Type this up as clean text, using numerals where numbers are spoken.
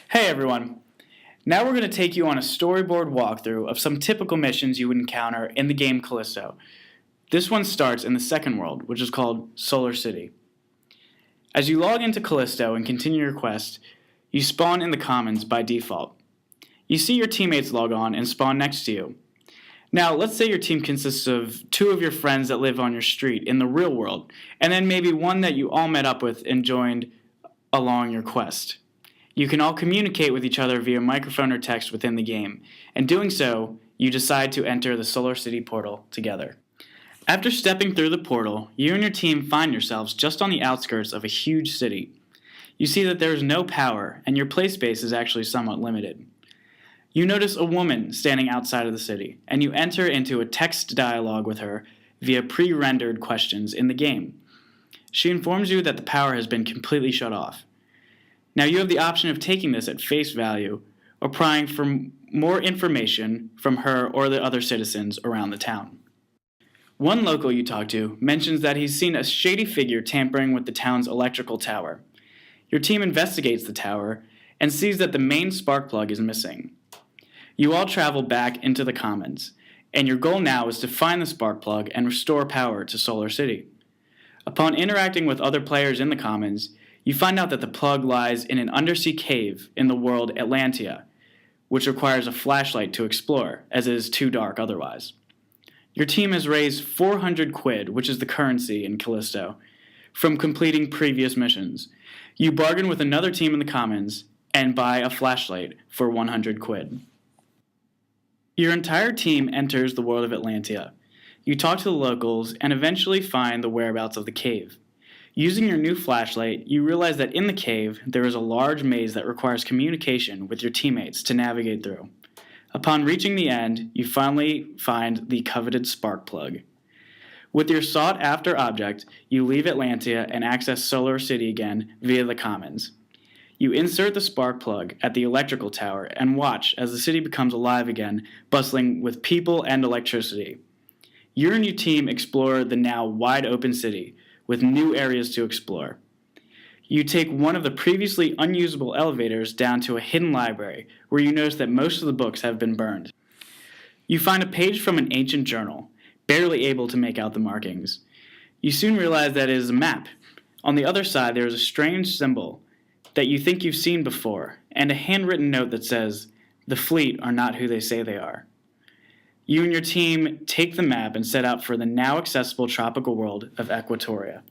Hey everyone! Now we're going to take you on a storyboard walkthrough of some typical missions you would encounter in the game Callisto. This one starts in the second world, which is called Solar City. As you log into Callisto and continue your quest, you spawn in the Commons by default. You see your teammates log on and spawn next to you. Now, let's say your team consists of two of your friends that live on your street in the real world, and then maybe one that you all met up with and joined along your quest. You can all communicate with each other via microphone or text within the game, and doing so, you decide to enter the Solar City portal together. After stepping through the portal, you and your team find yourselves just on the outskirts of a huge city. You see that there is no power, and your play space is actually somewhat limited. You notice a woman standing outside of the city, and you enter into a text dialogue with her via pre-rendered questions in the game. She informs you that the power has been completely shut off. Now you have the option of taking this at face value or prying for more information from her or the other citizens around the town. One local you talk to mentions that he's seen a shady figure tampering with the town's electrical tower. Your team investigates the tower and sees that the main spark plug is missing. You all travel back into the Commons, and your goal now is to find the spark plug and restore power to Solar City. Upon interacting with other players in the Commons, you find out that the plug lies in an undersea cave in the world Atlantia, which requires a flashlight to explore, as it is too dark otherwise. Your team has raised 400 quid, which is the currency in Callisto, from completing previous missions. You bargain with another team in the Commons and buy a flashlight for 100 quid. Your entire team enters the world of Atlantia. You talk to the locals and eventually find the whereabouts of the cave. Using your new flashlight, you realize that in the cave, there is a large maze that requires communication with your teammates to navigate through. Upon reaching the end, you finally find the coveted spark plug. With your sought-after object, you leave Atlantia and access Solar City again via the Commons. You insert the spark plug at the electrical tower and watch as the city becomes alive again, bustling with people and electricity. You and your team explore the now wide-open city, with new areas to explore. You take one of the previously unusable elevators down to a hidden library where you notice that most of the books have been burned. You find a page from an ancient journal, barely able to make out the markings. You soon realize that it is a map. On the other side there is a strange symbol that you think you've seen before, and a handwritten note that says, "The fleet are not who they say they are." You and your team take the map and set out for the now accessible tropical world of Equatoria.